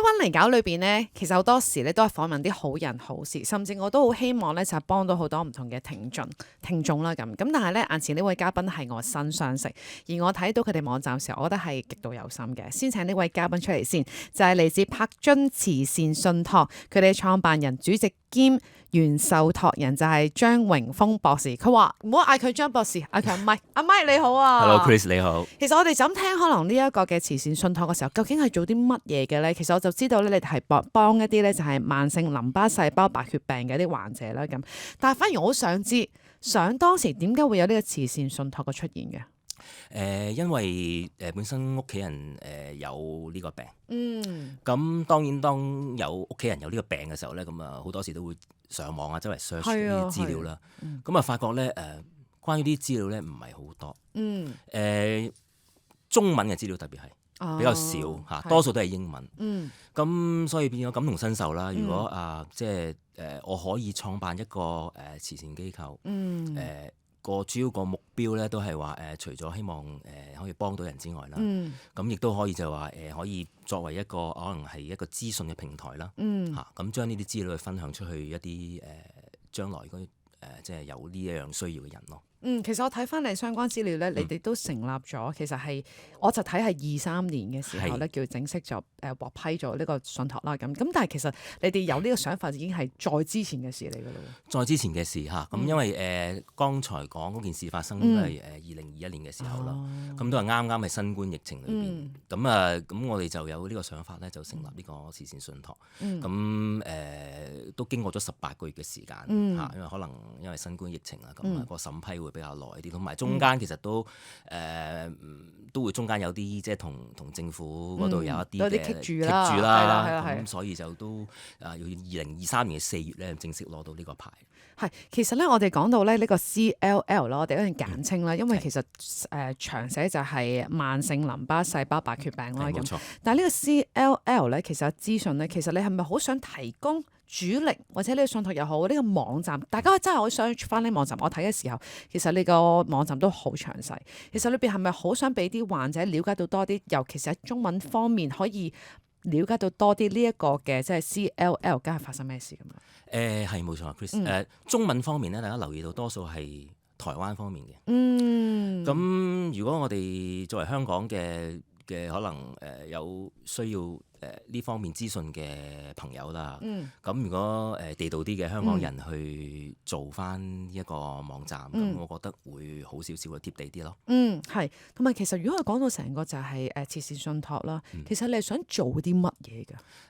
揾嚟搞裏邊咧，其實好多時咧都係訪問啲好人好事，甚至我都好希望咧就係幫到好多唔同嘅聽眾啦咁。咁但係咧眼前呢位嘉賓係我新相識，而我睇到佢哋網站嘅時候，我覺得係極度有心嘅。先請呢位嘉賓出嚟先，就係嚟自柏津慈善信託，佢哋創辦人、主席兼原受託人就係張榮豐博士。佢話唔好嗌佢張博士，嗌佢阿 Mike。阿 Mike 你好啊 Hello Chris 你好。其實我哋就咁聽可能呢一個嘅慈善信託嘅時候，究竟係做啲乜嘢嘅咧？其實我就知道咧，你哋係幫一啲咧就係慢性淋巴細胞白血病嘅一啲患者啦咁。但係反而我好想知，想當時點解會有呢個慈善信託嘅出現嘅？因為本身屋企人有呢個病，嗯，咁當然當有屋企人有呢個病嘅時候咧，咁啊好多時都會上網啊，周圍 search 啲資料啦，咁啊發覺咧關於啲資料咧唔係好多，中文嘅資料特別係比較少嚇，多數都係英文，咁所以變咗感同身受啦。如果即係我可以創辦一個慈善機構，個主要個目標咧都係話除咗希望可以幫到人之外啦，咁亦都可以就話可以作為一個可能係一個資訊嘅平台啦，咁將呢啲資料去分享出去一啲將來嗰即係有呢一樣需要嘅人咯。其實我睇翻你相關資料咧，你哋都成立咗，其實係我就睇係23年嘅時候咧，叫正式就獲批咗呢個信託啦咁。但係其實你哋有呢個想法已經係再之前嘅事嚟㗎咯。再之前嘅事嚇，咁因為剛才講嗰件事發生都係2021年嘅時候啦，咁都係啱啱係新冠疫情裏邊，咁我哋就有呢個想法咧，就成立呢個慈善信託，咁都經過咗18個月嘅時間嚇，因為可能因為新冠疫情啊，咁個審批會比較耐啲，同埋中間其實都會中間有啲即係同政府嗰度有一啲嘅棘住啦，咁所以就都要2023年嘅4月咧正式攞到呢個牌。係，其實咧我哋講到咧呢個 CLL 啦，我哋一陣簡稱啦，因為其實長寫就係慢性淋巴細胞白血病啦咁。但係呢個 CLL 咧，其實資訊咧，其實你係咪好想提供主力或者呢個信託又好，呢個網站，大家真係可以 search 翻呢個網站。我睇嘅時候，其實你個網站都好詳細。其實裏邊係咪好想俾啲患者了解到多啲，尤其是喺中文方面可以了解到多啲呢一個嘅即係 CLL， 梗係發生咩事咁樣？係冇錯 Chris。中文方面咧，大家留意到多數係台灣方面嘅。咁如果我哋作為香港嘅可能有需要呢方面資訊嘅朋友啦，咁如果地道啲嘅香港人去做翻一個網站，咁我覺得會好少少嘅貼地啲咯。係，同埋其實如果我講到成個就係慈善信託啦，其實你係想做啲乜嘢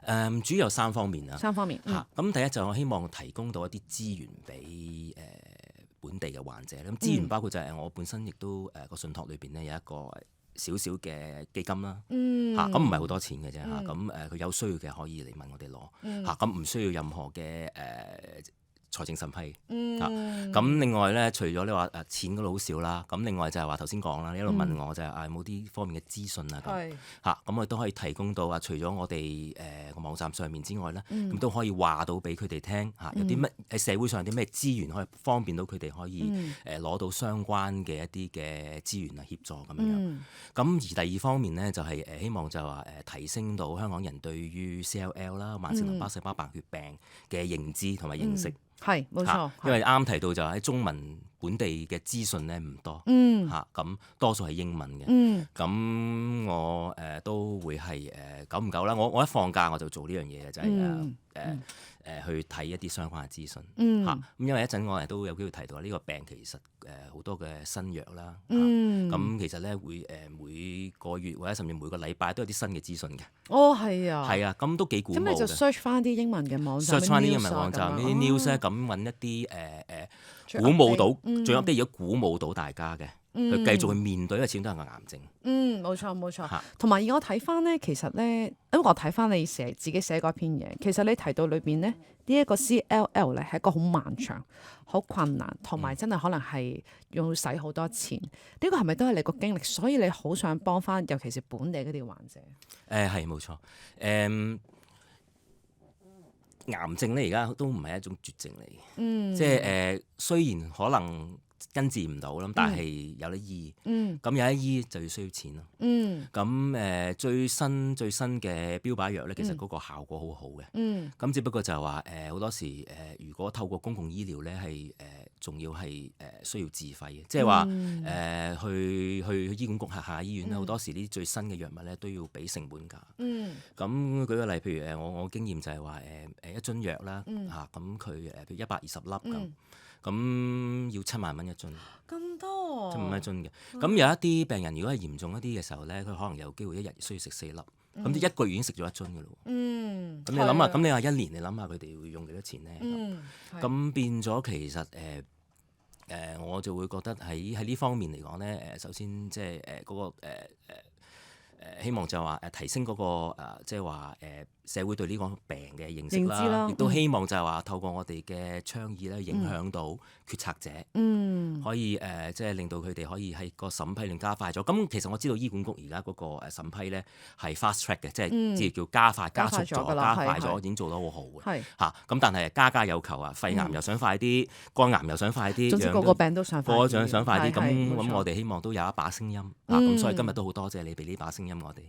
㗎？主要有3方面啦。3方面。咁第一就我希望提供到一啲資源俾本地嘅患者。咁資源包括就係我本身亦都個信託裏邊咧有一個少少嘅基金啦，咁唔係好多錢嘅啫嚇，咁佢有需要嘅可以嚟問我哋攞嚇，咁唔需要任何嘅財政審批。咁另外咧，除咗你話錢嗰度好少啦，咁另外就係話頭先講啦，你一路問我就係有冇啲方面嘅資訊啊咁嚇，咁我都可以提供到除咗我哋個網站上面之外咧，咁都可以話到俾佢哋聽嚇，有啲乜喺社會上有啲咩資源可以方便到佢哋可以攞到相關嘅一啲嘅資源啊協助咁樣。咁而第二方面咧就係希望就話提升到香港人對於 CLL 啦慢性淋巴細胞白血病嘅認知同埋認識。係冇錯，因為啱提到就喺中文本地嘅資訊咧唔多，咁多數係英文嘅，咁我都會係久唔久啦。我一放假我就做呢樣嘢嘅，就係去睇一啲相關嘅資訊咁因為一陣我哋都有機會提到呢個病其實好多嘅新藥啦，咁其實咧會每個月或者甚至每個禮拜都有啲新嘅資訊嘅。係啊，係啊，咁都幾鼓舞嘅。咁你就 search 翻啲英文嘅網站 ，search 翻啲英文網站，呢啲 news 咧咁揾一啲鼓舞到，仲有啲如果鼓舞到大家嘅，去繼續去面對，因為始終都係個癌症。冇錯冇錯。同埋而我睇翻咧，其實咧，因為我睇翻你自己寫嗰篇嘢，其實你提到裏邊咧，呢一個 CLL 咧係一個好漫長、好困難，同埋真係可能係要使好多錢。呢個係咪都係你個經歷？所以你好想幫翻，尤其是本地嗰啲患者。係冇錯。癌症咧而家都唔係一種絕症嚟嘅，即係雖然可能根治唔到啦，但係有得醫。咁有得醫就要需要錢咯。咁最新嘅標靶藥咧，其實嗰個效果好好嘅。咁只不過就係話好多時如果透過公共醫療咧，係仲要係需要自費嘅，即係話去醫管局轄下醫院咧，好多時呢啲最新嘅藥物咧都要俾成本價。咁舉個例，譬如我經驗就係話一樽藥啦嚇，咁佢譬如120粒咁要7萬蚊一樽。咁多？7萬蚊一樽嘅。咁有一啲病人如果係嚴重一啲嘅時候咧，佢可能有機會一日需要食4粒。咁一個月已經食咗1樽嘅咯。咁你諗下，咁你話1年，你諗下佢哋會用幾多錢咧？咁變咗其實我就會覺得喺呢方面嚟講咧，首先即係嗰個希望就係話提升嗰個即係話社會對呢個病嘅認識啦，亦都希望就係話透過我哋嘅倡議咧，影響到決策者，可以即係令到佢哋可以喺個審批令加快咗。咁其實我知道醫管局而家嗰個審批咧係 fast track 嘅，即係叫加快、加速咗、加快咗，已經做得好好嘅嚇。咁但係家有求啊，肺癌又想快啲，肝癌又想快啲，總之個病都想快啲，想快啲。咁我哋希望都有一把聲音咁所以今日都好多謝你俾呢把聲音我哋。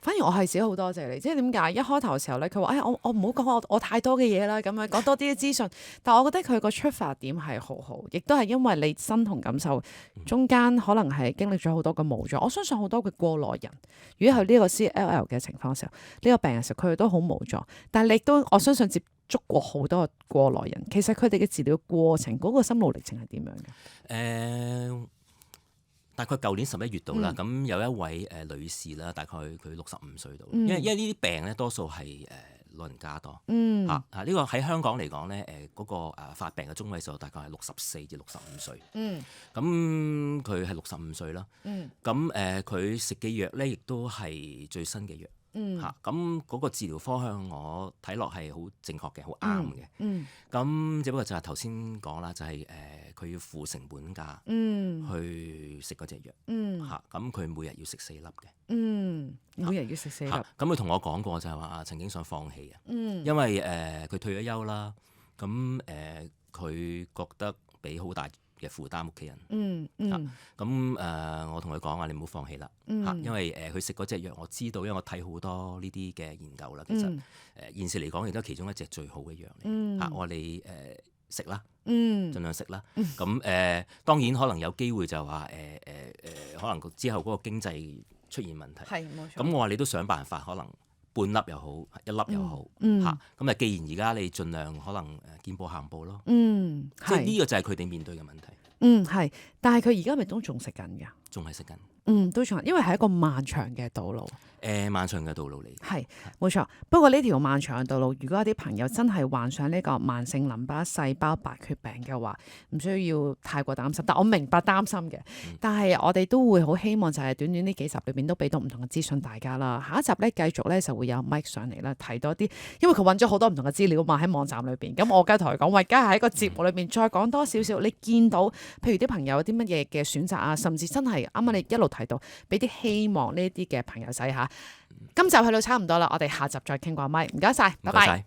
反而我係自己好多謝你，即係點解一開頭嘅時候咧，佢話我唔好講我太多嘅嘢啦，咁樣講多啲資訊。但係我覺得佢個出發點係好好，亦都係因為你身同感受，中間可能係經歷咗好多嘅無助。我相信好多嘅過來人，如果係呢個 CLL 嘅情況嘅時候，呢個病人嘅時候，佢哋都好無助。但係你都我相信接觸過好多嘅過來人，其實佢哋嘅治療過程嗰個心路歷程係點樣嘅？大概舊年11月度啦，咁有一位女士啦，大概佢65歲度，因為呢啲病咧多數係老人家多，呢個喺香港嚟講咧，嗰個發病嘅中位數大概係64至65歲，咁佢係65歲啦，咁佢食嘅藥咧亦都係最新嘅藥。咁嗰個治療方向我睇落係好正確嘅，好啱嘅。咁只不過就係頭先講啦，就係佢要付成本價去食嗰隻藥。咁佢每日要食4粒嘅。每日要食4粒。咁佢同我講過就係話曾經想放棄嘅，因為佢退咗休啦。咁佢覺得俾好大嘅負擔屋企人，我同佢講話你唔好放棄啦，因為佢食嗰隻藥我知道，因為我睇好多呢啲嘅研究啦。其實現時嚟講亦都係其中一隻最好嘅藥嚟。我話你食啦，盡量食啦。咁當然可能有機會就話可能之後嗰個經濟出現問題，咁我話你都想辦法，可能半粒又好，1粒又好咁既然而家你盡量可能見步行步咯，即係呢個就係佢哋面對嘅問題。係，但係佢而家咪都仲食緊㗎？仲係食緊。都仲，因為係一個漫長嘅道路。漫長嘅道路嚟。係冇錯，不過呢條漫長嘅道路，如果有啲朋友真係患上呢個慢性淋巴細胞白血病嘅話，唔需要太過擔心。但我明白擔心嘅，但係我哋都會好希望就係短短呢幾集裏邊都俾到唔同嘅資訊大家啦。下一集咧繼續咧就會有 Mike 上嚟啦，提多啲，因為佢揾咗好多唔同嘅資料嘛喺網站裏邊。咁我梗係同佢講，喂，梗係喺個節目裏邊再講多少少，你見到譬如啲朋友有啲乜嘢嘅選擇啊，甚至真係啱啱你一路提到，俾啲希望呢啲嘅朋友仔嚇。今集去到差唔多啦，我哋下集再傾過咪，唔該晒，拜拜。